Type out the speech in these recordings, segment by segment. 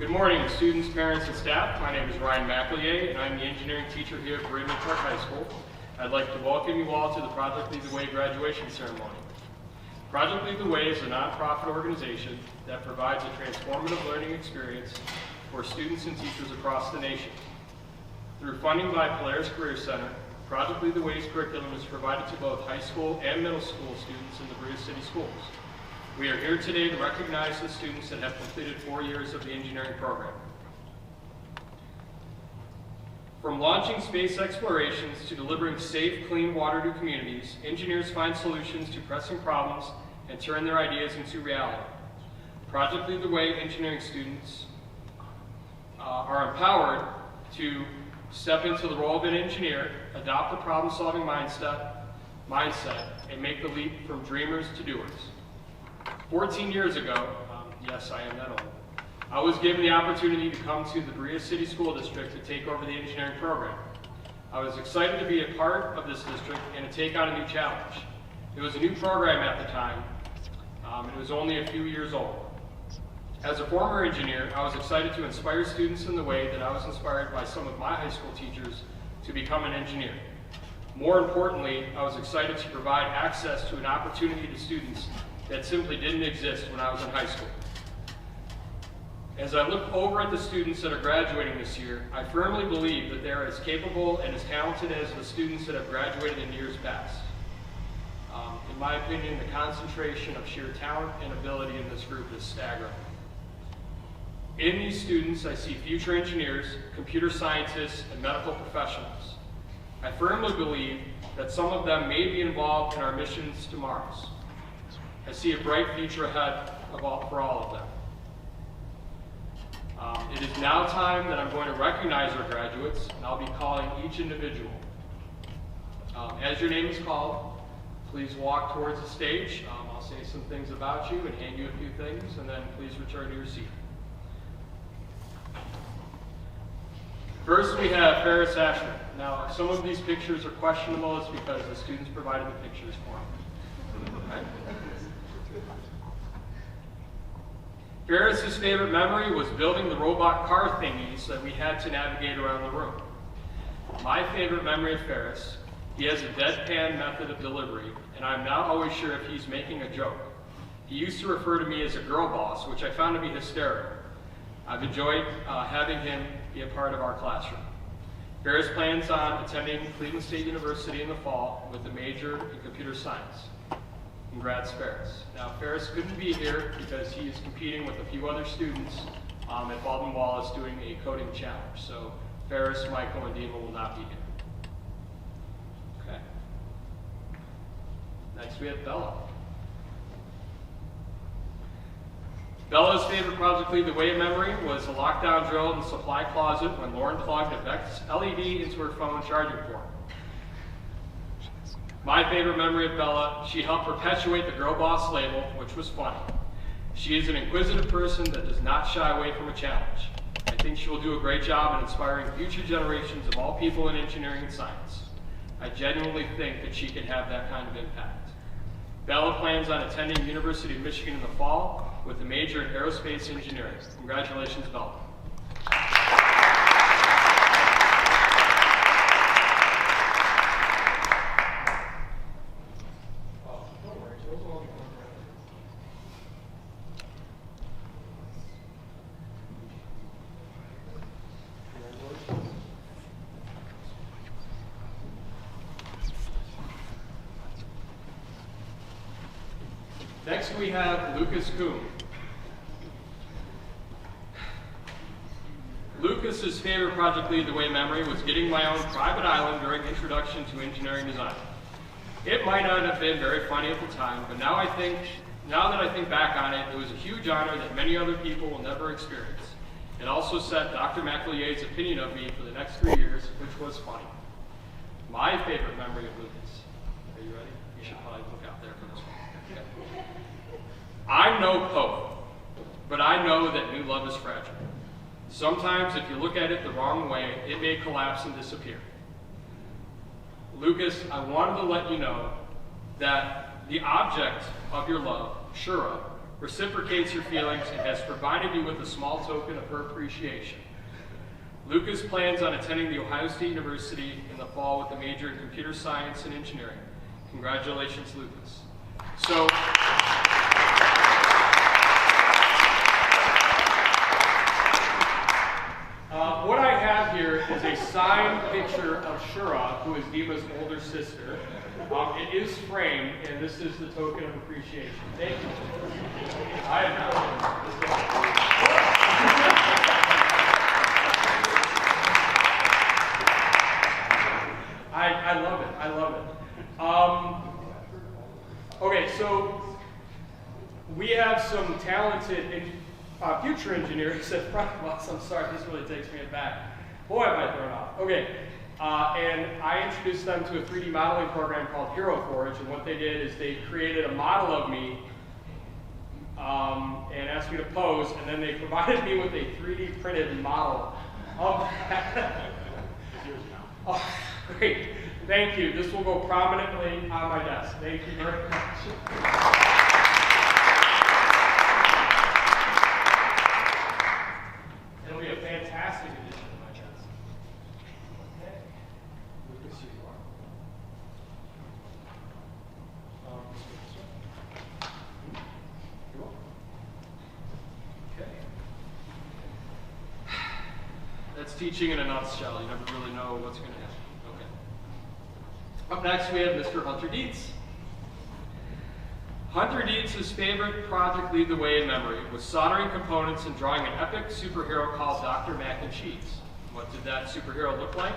Good morning, students, parents, and staff. My name is Ryan McEllier, and I'm the engineering teacher here at Berea-Midpark High School. I'd like to welcome you all to the Project Lead the Way graduation ceremony. Project Lead the Way is a nonprofit organization that provides a transformative learning experience for students and teachers across the nation. Through funding by Polaris Career Center, Project Lead the Way's curriculum is provided to both high school and middle school students in the Berea City schools. We are here today to recognize the students that have completed 4 years of the engineering program. From launching space explorations to delivering safe, clean water to communities, engineers find solutions to pressing problems and turn their ideas into reality. Project Lead the Way engineering students are empowered to step into the role of an engineer, adopt the problem-solving mindset, and make the leap from dreamers to doers. 14 years ago, yes, I am that old, I was given the opportunity to come to the Berea City School District to take over the engineering program. I was excited to be a part of this district and to take on a new challenge. It was a new program at the time, and it was only a few years old. As a former engineer, I was excited to inspire students in the way that I was inspired by some of my high school teachers to become an engineer. More importantly, I was excited to provide access to an opportunity to students that simply didn't exist when I was in high school. As I look over at the students that are graduating this year, I firmly believe that they are as capable and as talented as the students that have graduated in years past. In my opinion, the concentration of sheer talent and ability in this group is staggering. In these students, I see future engineers, computer scientists, and medical professionals. I firmly believe that some of them may be involved in our missions to Mars. I see a bright future ahead for all of them. It is now time that I'm going to recognize our graduates, and I'll be calling each individual. As your name is called, please walk towards the stage. I'll say some things about you and hand you a few things, and then please return to your seat. First, we have Ferris Ashman. Now, some of these pictures are questionable. It's because the students provided the pictures for him. Right? Ferris's favorite memory was building the robot car thingies that we had to navigate around the room. My favorite memory of Ferris, he has a deadpan method of delivery, and I'm not always sure if he's making a joke. He used to refer to me as a girl boss, which I found to be hysterical. I've enjoyed having him be a part of our classroom. Ferris plans on attending Cleveland State University in the fall with a major in computer science. Congrats, Ferris. Now, Ferris couldn't be here because he is competing with a few other students at Baldwin Wallace doing a coding challenge. So Ferris, Michael, and Dima will not be here. Okay. Next, we have Bella. Bella's favorite Project Lead the Way memory was a lockdown drill in the supply closet when Lauren plugged a Vex LED into her phone charging port. My favorite memory of Bella, she helped perpetuate the Girl Boss label, which was funny. She is an inquisitive person that does not shy away from a challenge. I think she will do a great job in inspiring future generations of all people in engineering and science. I genuinely think that she can have that kind of impact. Bella plans on attending University of Michigan in the fall with a major in aerospace engineering. Congratulations, Bella. Next we have Lucas Kuhn. Lucas's favorite Project Lead the Way memory was getting my own private island during Introduction to Engineering Design. It might not have been very funny at the time, but now that I think back on it, it was a huge honor that many other people will never experience. It also set Dr. McEllier's opinion of me for the next 3 years, which was funny. My favorite memory of Lucas. Are you ready? You should probably look out there for this one. Okay. I'm no poet, but I know that new love is fragile. Sometimes if you look at it the wrong way, it may collapse and disappear. Lucas, I wanted to let you know that the object of your love, Shura, reciprocates your feelings, and has provided you with a small token of her appreciation. Lucas plans on attending The Ohio State University in the fall with a major in computer science and engineering. Congratulations, Lucas. So, what I have here is a signed picture of Shura, who is Dima's older sister. It is framed, and this is the token of appreciation. Thank you. I am not. I love it. I love it. Okay, so we have some talented future engineers at front of us. I'm sorry, this really takes me aback. Boy, am I thrown off. Okay, and I introduced them to a 3D modeling program called Hero Forge, and what they did is they created a model of me and asked me to pose, and then they provided me with a 3D printed model of that. Oh, great. Thank you. This will go prominently on my desk. Thank you very much. It'll be a fantastic addition to my desk. Okay. Lucas, here you are. You're welcome. Okay. That's teaching in a nutshell. You never really know what's going to happen. Okay. Up next, we have Mr. Hunter Dietz. Hunter Dietz's favorite project lead the way in memory was soldering components and drawing an epic superhero called Dr. Mac and Cheese. What did that superhero look like?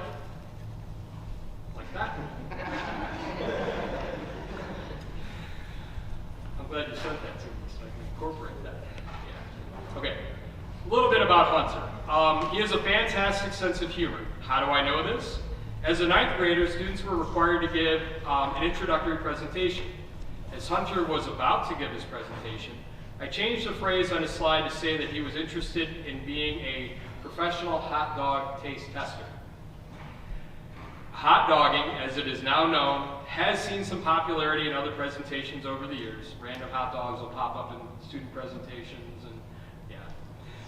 Like that. I'm glad you sent that to me so I can incorporate that. Yeah. Okay. A little bit about Hunter. He has a fantastic sense of humor. How do I know this? As a 9th grader, students were required to give an introductory presentation. As Hunter was about to give his presentation, I changed the phrase on his slide to say that he was interested in being a professional hot dog taste tester. Hot dogging, as it is now known, has seen some popularity in other presentations over the years. Random hot dogs will pop up in student presentations, and yeah.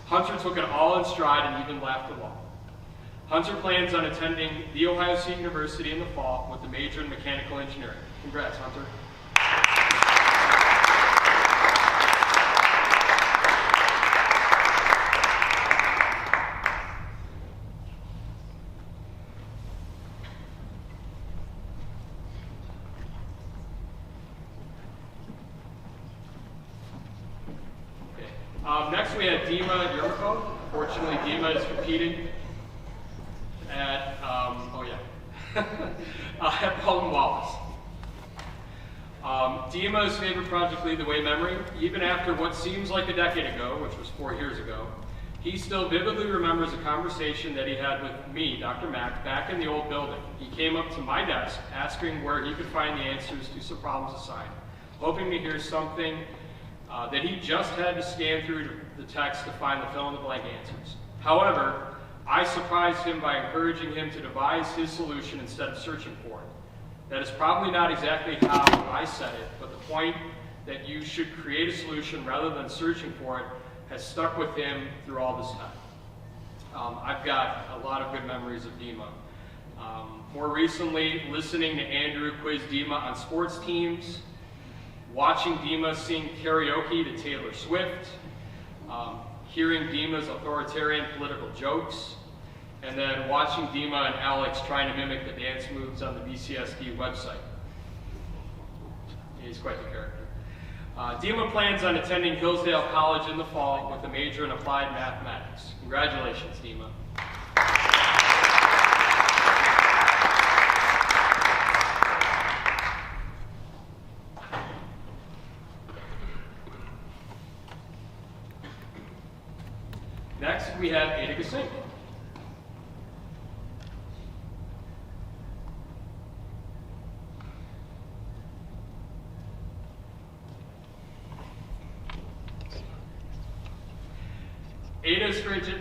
Hunter took it all in stride and even laughed along. Hunter plans on attending The Ohio State University in the fall with a major in mechanical engineering. Congrats, Hunter. Next we had Dima Yermako. Fortunately, Dima is competing at, at Baldwin Wallace. Dima's favorite project lead the way memory, even after what seems like a decade ago, which was 4 years ago, he still vividly remembers a conversation that he had with me, Dr. Mack, back in the old building. He came up to my desk asking where he could find the answers to some problems assigned, hoping to hear something that he just had to scan through the text to find the fill-in-the-blank answers. However, I surprised him by encouraging him to devise his solution instead of searching for it. That is probably not exactly how I said it, but the point that you should create a solution rather than searching for it has stuck with him through all this time. I've got a lot of good memories of Dima. More recently, listening to Andrew quiz Dima on sports teams, watching Dima sing karaoke to Taylor Swift, hearing Dima's authoritarian political jokes, and then watching Dima and Alex trying to mimic the dance moves on the BCSD website. He's quite the character. Dima plans on attending Hillsdale College in the fall with a major in applied mathematics. Congratulations, Dima. Next, we have Ada Singh. Ada's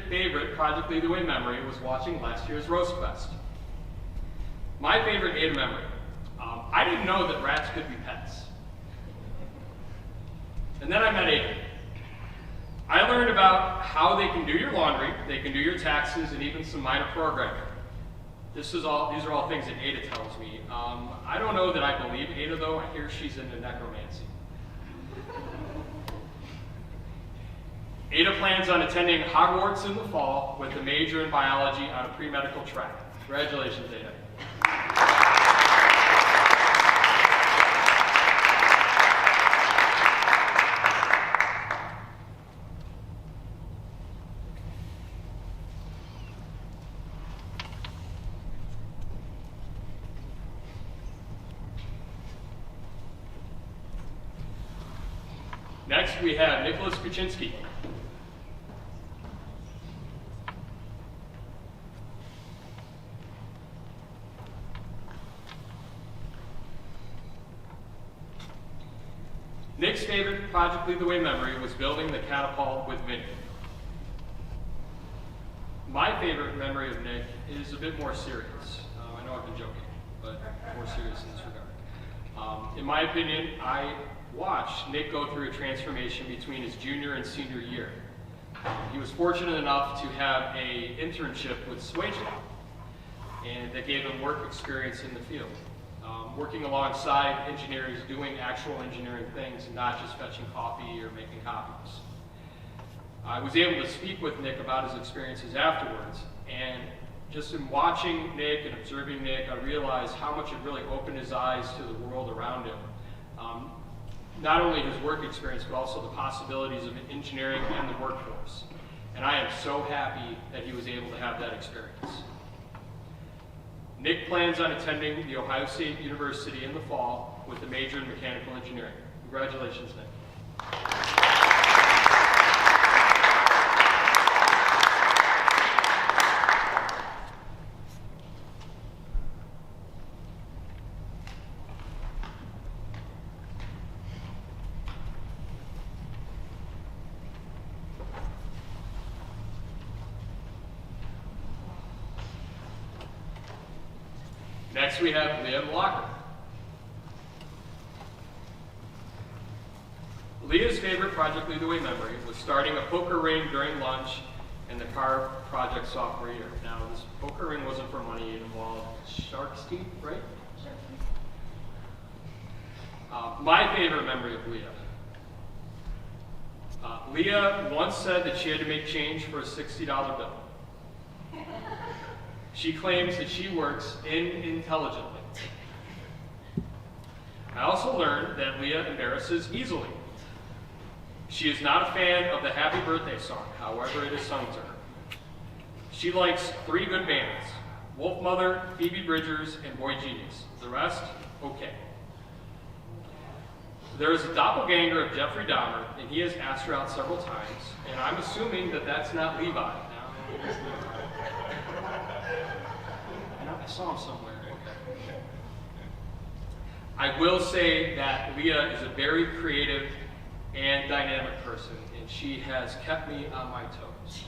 favorite Project Lead the Way memory was watching last year's Roast Fest. My favorite Ada memory. I didn't know that rats could be pets. And then I met Ada. I learned about how they can do your laundry, they can do your taxes, and even some minor programming. These are all things that Ada tells me. I don't know that I believe Ada, though. I hear she's into necromancy. Ada plans on attending Hogwarts in the fall with a major in biology on a pre-medical track. Congratulations, Ada. Next, we have Nicholas Kuczynski. Nick's favorite Project Lead the Way memory was building the catapult with Vinny. My favorite memory of Nick is a bit more serious. I know I've been joking, but more serious in this regard. In my opinion, I watched Nick go through a transformation between his junior and senior year. He was fortunate enough to have an internship with Swagel, and that gave him work experience in the field. Working alongside engineers doing actual engineering things and not just fetching coffee or making copies. I was able to speak with Nick about his experiences afterwards, and just in watching Nick and observing Nick, I realized how much it really opened his eyes to the world around him. Not only his work experience, but also the possibilities of engineering and the workforce. And I am so happy that he was able to have that experience. Nick plans on attending The Ohio State University in the fall with a major in mechanical engineering. Congratulations, Nick. Next, we have Leah Blocker. Leah's favorite Project Lead the Way memory was starting a poker ring during lunch in the car project sophomore year. Now, this poker ring wasn't for money, it involved shark's teeth, right? Sure. My favorite memory of Leah. Leah once said that she had to make change for a $60 bill. She claims that she works intelligently. I also learned that Leah embarrasses easily. She is not a fan of the Happy Birthday song, however it is sung to her. She likes 3 good bands, Wolf Mother, Phoebe Bridgers, and Boy Genius. The rest, okay. There is a doppelganger of Jeffrey Dahmer, and he has asked her out several times, and I'm assuming that that's not Levi. Now, I saw him somewhere. Okay. I will say that Leah is a very creative and dynamic person, and she has kept me on my toes.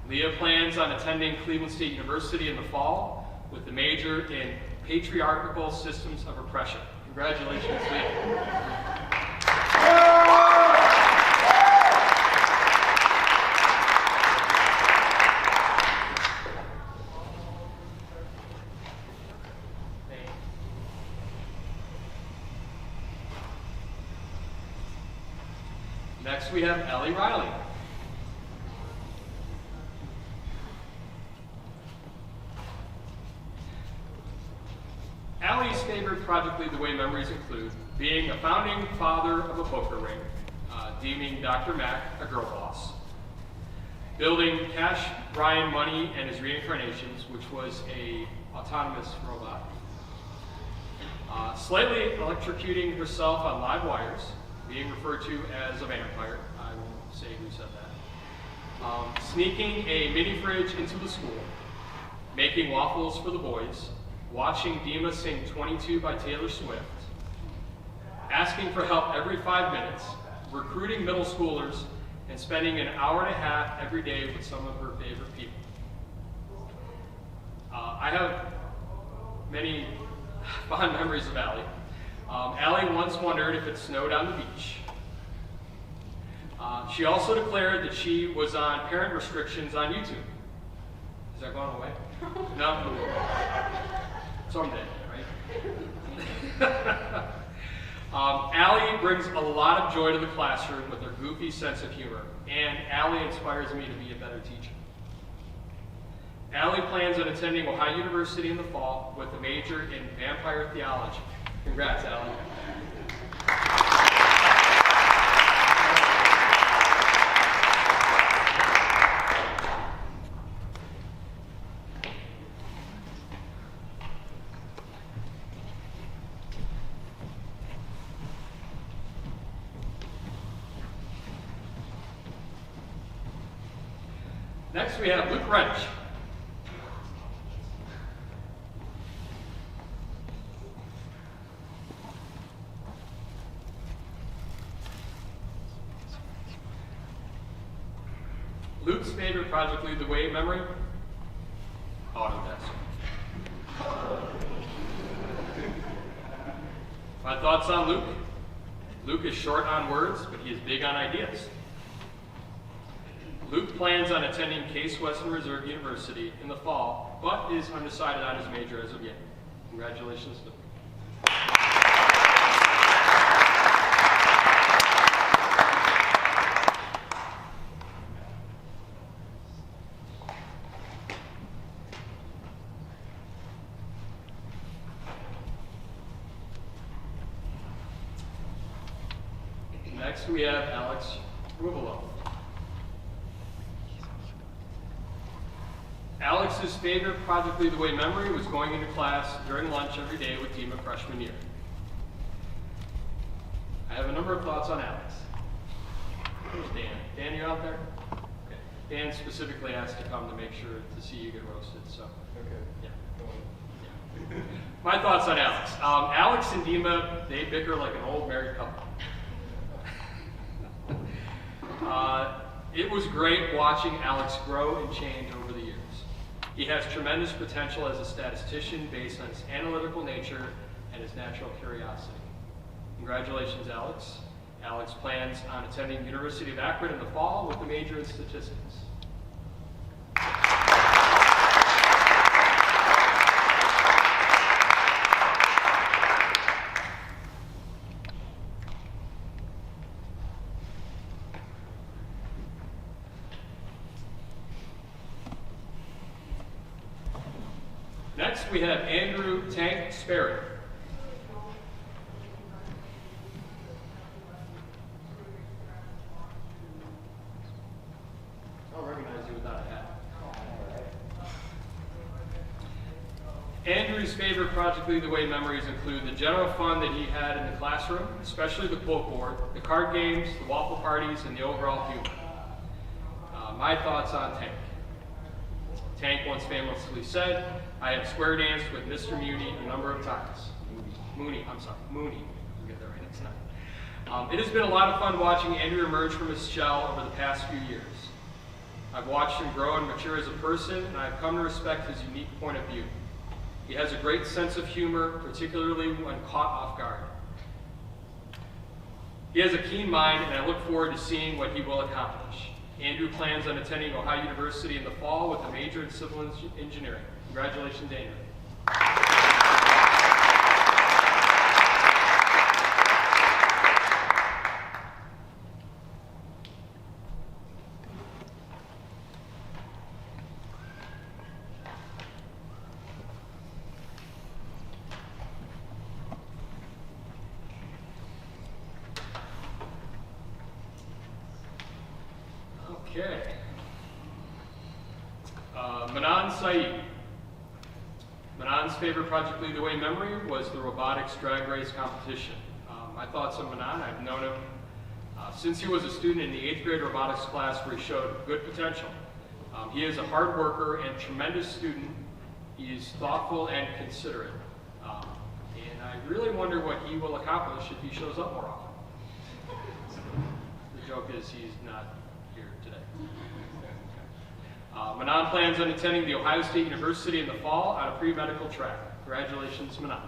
Leah plans on attending Cleveland State University in the fall with a major in patriarchal systems of oppression. Congratulations, Leah. Next, we have Ellie Riley. Allie's favorite Project Lead the Way memories include being a founding father of a poker ring, deeming Dr. Mack a girl boss, building Cash Brian Money and his reincarnations, which was a autonomous robot, slightly electrocuting herself on live wires, being referred to as a vampire. I won't say who said that. Sneaking a mini fridge into the school, making waffles for the boys, watching Dima sing 22 by Taylor Swift, asking for help every 5 minutes, recruiting middle schoolers, and spending an hour and a half every day with some of her favorite people. I have many fond memories of Allie. Allie once wondered if it snowed on the beach. She also declared that she was on parent restrictions on YouTube. Has that gone away? No? Someday, right? Allie brings a lot of joy to the classroom with her goofy sense of humor, and Allie inspires me to be a better teacher. Allie plans on attending Ohio University in the fall with a major in vampire theology. Congrats, Allie. Next, we have Luke Wrench. Luke's favorite project lead the way memory? Autodesk. My thoughts on Luke? Luke is short on words, but he is big on ideas. Luke plans on attending Case Western Reserve University in the fall, but is undecided on his major as of yet. Congratulations, Luke. Next, we have Alex Ruvalo. Alex's favorite Project Lead the Way memory was going into class during lunch every day with Dima freshman year. I have a number of thoughts on Alex. Where's Dan? Dan, you out there? Okay. Dan specifically asked to come to make sure to see you get roasted, so. Okay. Yeah. My thoughts on Alex. Alex and Dima, they bicker like an old married couple. It was great watching Alex grow and change over the years. He has tremendous potential as a statistician based on his analytical nature and his natural curiosity. Congratulations, Alex. Alex plans on attending University of Akron in the fall with a major in statistics. Next, we have Andrew Tank Sperry. I'll recognize you without a hat. Andrew's favorite Project Lead the Way memories include the general fun that he had in the classroom, especially the quote board, the card games, the waffle parties, and the overall humor. My thoughts on Tank. Tank once famously said, "I have square danced with Mr. Mooney a number of times." Mooney. I'll get that right next time. It has been a lot of fun watching Andrew emerge from his shell over the past few years. I've watched him grow and mature as a person, and I've come to respect his unique point of view. He has a great sense of humor, particularly when caught off guard. He has a keen mind, and I look forward to seeing what he will accomplish. Andrew plans on attending Ohio University in the fall with a major in civil engineering. Congratulations, Andrew. Okay. Manan Saeed. Manan's favorite Project Lead the Way memory was the robotics drag race competition. My thoughts on Manan, I've known him since he was a student in the 8th grade robotics class where he showed good potential. He is a hard worker and tremendous student. He is thoughtful and considerate. And I really wonder what he will accomplish if he shows up more often. The joke is he's not here today. Manan plans on attending the Ohio State University in the fall on a pre-medical track. Congratulations, Manan.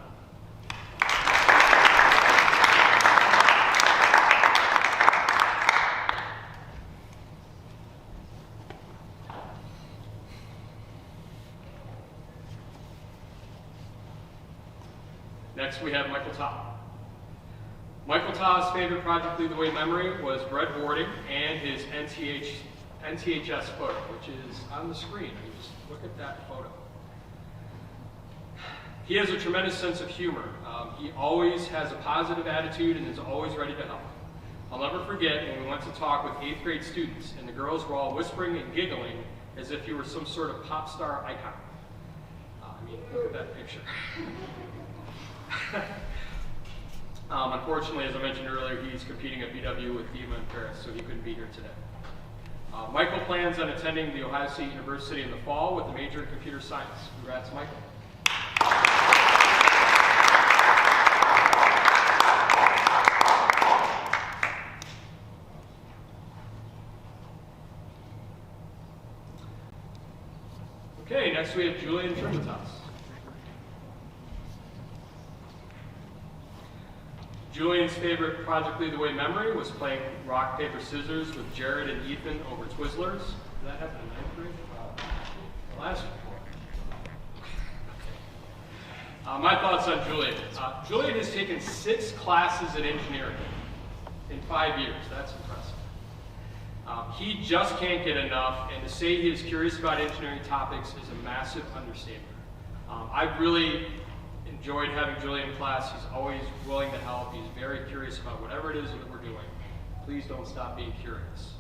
Next, we have Michael Ta. Michael Ta's favorite Project Lead the Way memory was breadboarding and his NTHS photo, which is on the screen. You just look at that photo. He has a tremendous sense of humor. He always has a positive attitude and is always ready to help. I'll never forget when we went to talk with 8th grade students and the girls were all whispering and giggling as if you were some sort of pop star icon. I mean, look at that picture. Unfortunately, as I mentioned earlier, he's competing at BW with Dima and Paris, so he couldn't be here today. Michael plans on attending The Ohio State University in the fall with a major in computer science. Congrats, Michael. Okay, next we have Julian Trimitas. Julian's favorite Project Lead the Way memory was playing rock, paper, scissors with Jared and Ethan over Twizzlers. Did that happen in 9th grade? Last year. My thoughts on Julian. Julian has taken 6 classes in engineering in 5 years. That's impressive. He just can't get enough, and to say he is curious about engineering topics is a massive understatement. I've really enjoyed having Julian in class. He's always willing to help. He's very curious about whatever it is that we're doing. Please don't stop being curious.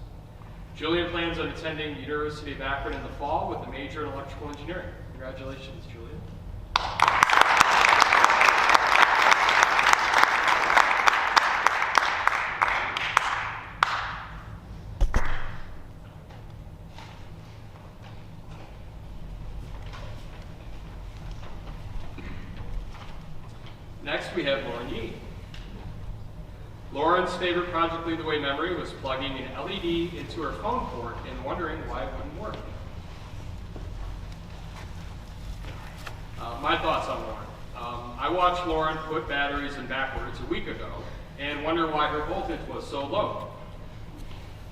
Julian plans on attending the University of Akron in the fall with a major in electrical engineering. Congratulations, Julian. Next, we have Lauren Yee. Lauren's favorite Project Lead the Way memory was plugging an LED into her phone port and wondering why it wouldn't work. My thoughts on Lauren. I watched Lauren put batteries in backwards a week ago and wonder why her voltage was so low.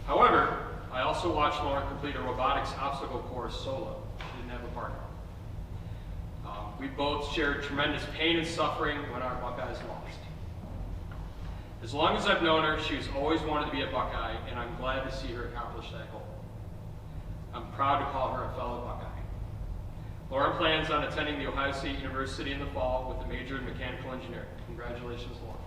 However, I also watched Lauren complete a robotics obstacle course solo. She didn't have a partner. We both shared tremendous pain and suffering when our Buckeyes lost. As long as I've known her, she's always wanted to be a Buckeye, and I'm glad to see her accomplish that goal. I'm proud to call her a fellow Buckeye. Lauren plans on attending the Ohio State University in the fall with a major in mechanical engineering. Congratulations, Lauren.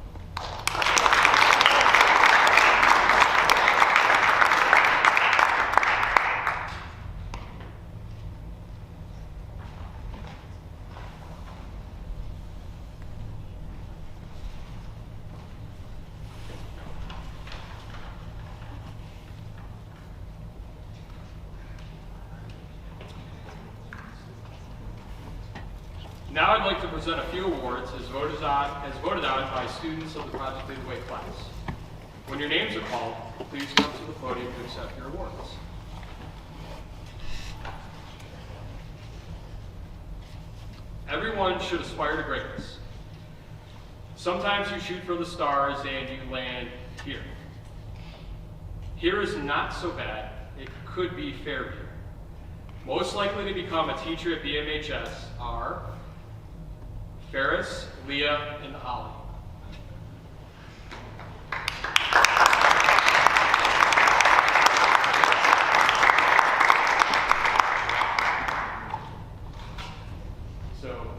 Now I'd like to present a few awards as voted on by students of the Project Lead the Way class. When your names are called, please come to the podium to accept your awards. Everyone should aspire to greatness. Sometimes you shoot for the stars and you land here. Here is not so bad. It could be Fairview. Most likely to become a teacher at BMHS are Ferris, Leah, and Ollie. So,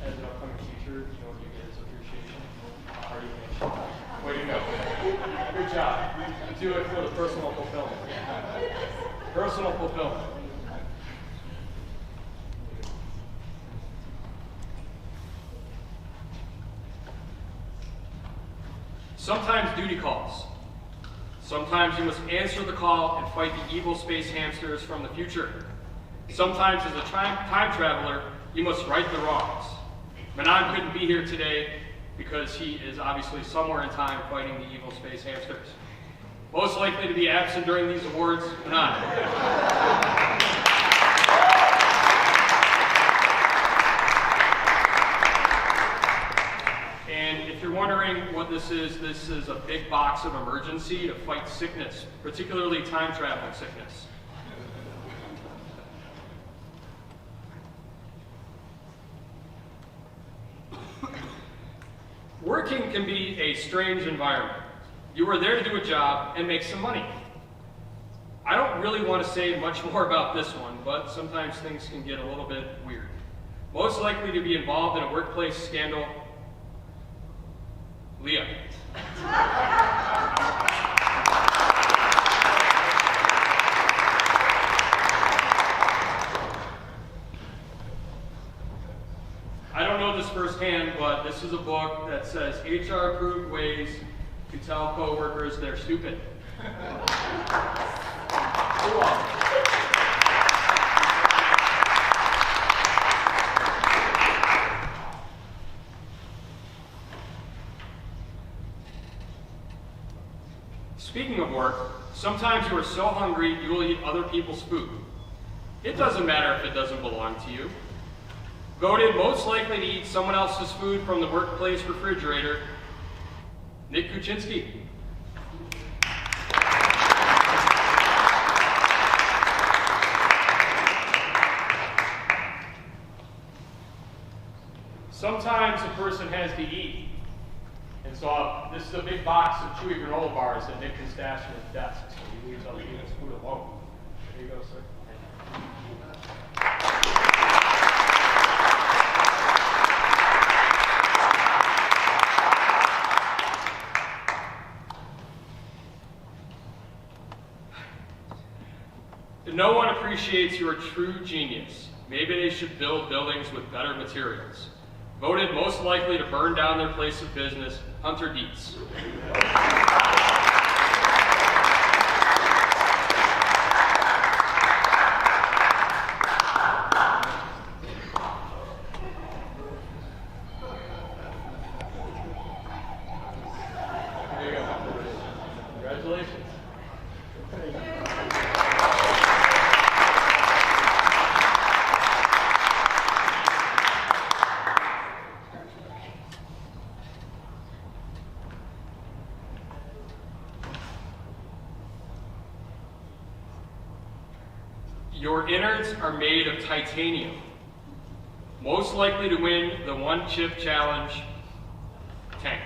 as an upcoming teacher, you know what you get as appreciation? Party. Way to go. Good job. Do it for the personal fulfillment. Personal fulfillment. Sometimes duty calls. Sometimes you must answer the call and fight the evil space hamsters from the future. Sometimes as a time traveler, you must right the wrongs. Manan couldn't be here today because he is obviously somewhere in time fighting the evil space hamsters. Most likely to be absent during these awards, Manan. And if you're wondering what this is a big box of emergency to fight sickness, particularly time traveling sickness. Working can be a strange environment. You are there to do a job and make some money. I don't really want to say much more about this one, but sometimes things can get a little bit weird. Most likely to be involved in a workplace scandal, Leah. I don't know this firsthand, but this is a book that says HR-approved ways to tell coworkers they're stupid. You're welcome. Speaking of work, sometimes you are so hungry you will eat other people's food. It doesn't matter if it doesn't belong to you. Voted most likely to eat someone else's food from the workplace refrigerator, Nick Kuczynski. Sometimes a person has to eat. And so this is a big box of chewy granola bars that Nick can stash in his desk, so he leaves other people's food alone. There you go, sir. No one appreciates your true genius. Maybe they should build buildings with better materials. Voted most likely to burn down their place of business, Hunter Dietz. There you go. Congratulations. Your innards are made of titanium. Most likely to win the one chip challenge, Tank.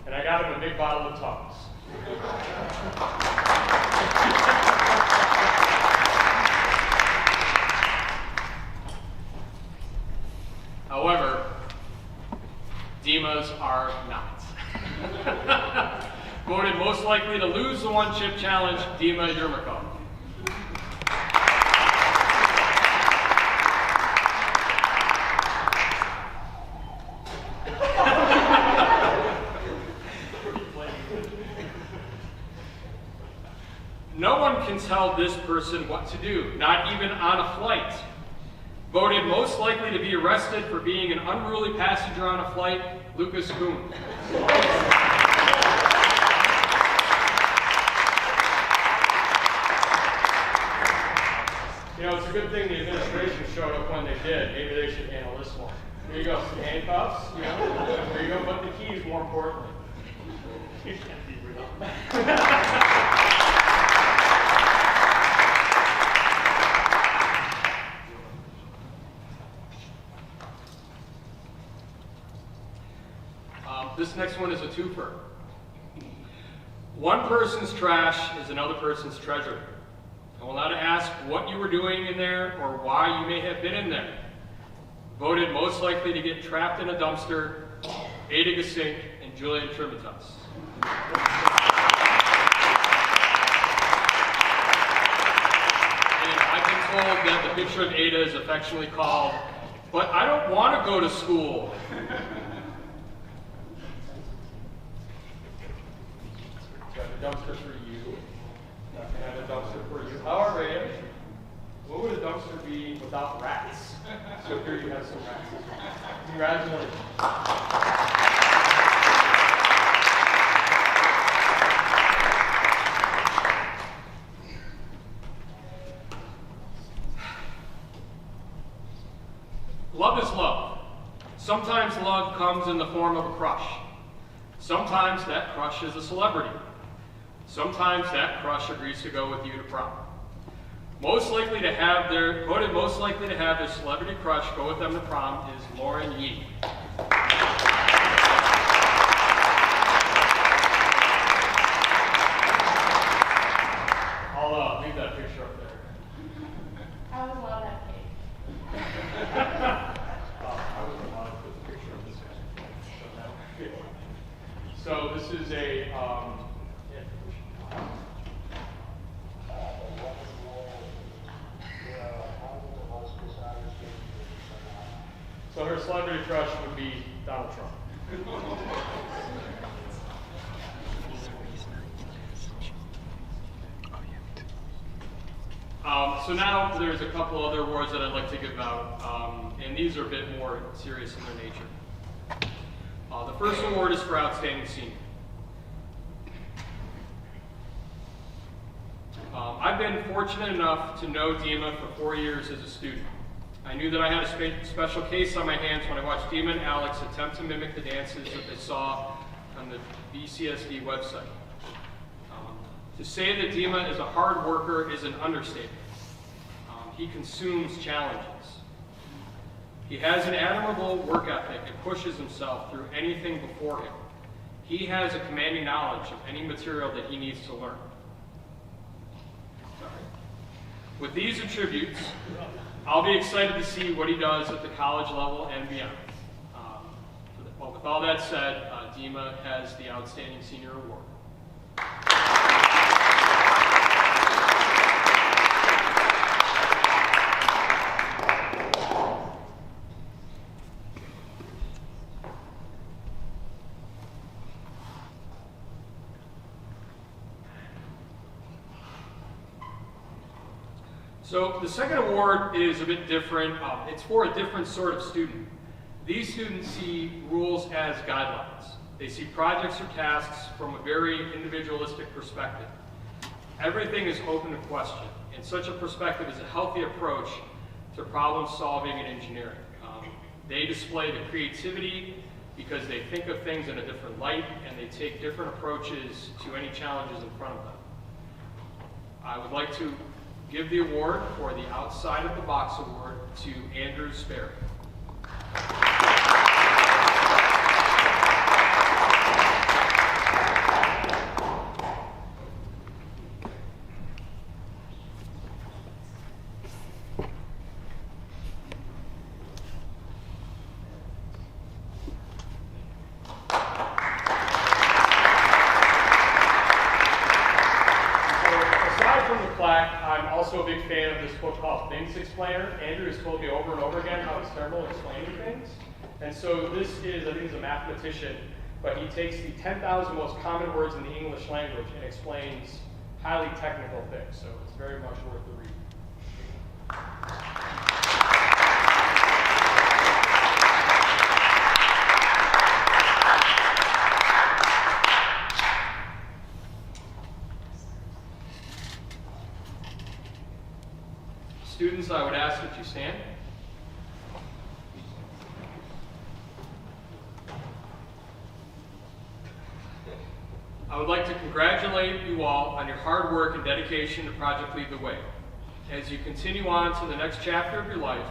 And I got him a big bottle of Tums. However, Dimas are not. Voted most likely to lose the one chip challenge, Dima Yermakov. No one can tell this person what to do, not even on a flight. Voted most likely to be arrested for being an unruly passenger on a flight, Lucas Kuhn. You know, it's a good thing the administration showed up when they did. Maybe they should handle this one. Here you go, some handcuffs. You know, there you go, but the keys more importantly. You can't be real. This next one is a twofer. One person's trash is another person's treasure. I will not ask what you were doing in there or why you may have been in there. Voted most likely to get trapped in a dumpster, Ada Gesink and Julian Trimitas. And I've been told that the picture of Ada is affectionately called, "But I don't want to go to school." Got a dumpster for you. Not gonna have a dumpster for you. How outrageous. What would a dumpster be without rats? So here you have some rats. Congratulations. Love is love. Sometimes love comes in the form of a crush. Sometimes that crush is a celebrity. Sometimes that crush agrees to go with you to prom. Voted most likely to have their celebrity crush go with them to prom is Lauren Yee. I'll leave that picture up there. I was allowed that cake. I wasn't allowed to put the picture of this guy. So this is a so her celebrity crush would be Donald Trump. So now there's a couple other awards that I'd like to give out, and these are a bit more serious in their nature. The first award is for Outstanding Senior. I've been fortunate enough to know Dima for 4 years as a student. I knew that I had a special case on my hands when I watched Dima and Alex attempt to mimic the dances that they saw on the BCSD website. To say that Dima is a hard worker is an understatement. He consumes challenges. He has an admirable work ethic and pushes himself through anything before him. He has a commanding knowledge of any material that he needs to learn. With these attributes, I'll be excited to see what he does at the college level and beyond. But with all that said, Dima has the Outstanding Senior Award. So the second award is a bit different. It's for a different sort of student. These students see rules as guidelines. They see projects or tasks from a very individualistic perspective. Everything is open to question, and such a perspective is a healthy approach to problem solving and engineering. They display the creativity because they think of things in a different light, and they take different approaches to any challenges in front of them. I would like to give the award for the Outside of the Box Award to Andrew Sperry. I'm also a big fan of this book called Things Explainer. Andrew has told me over and over again how it's terrible at explaining things. And so this is, I think he's a mathematician, but he takes the 10,000 most common words in the English language and explains highly technical things. So it's very much worth the read. Students, I would ask that you stand. I would like to congratulate you all on your hard work and dedication to Project Lead the Way. As you continue on to the next chapter of your life,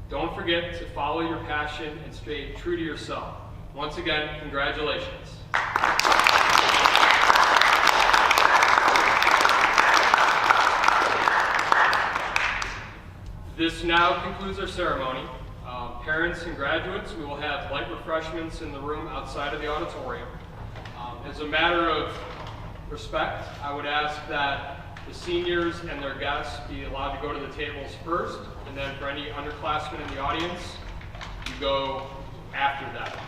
don't forget to follow your passion and stay true to yourself. Once again, congratulations. This now concludes our ceremony. Parents and graduates, we will have light refreshments in the room outside of the auditorium. As a matter of respect, I would ask that the seniors and their guests be allowed to go to the tables first, and then for any underclassmen in the audience, you go after that.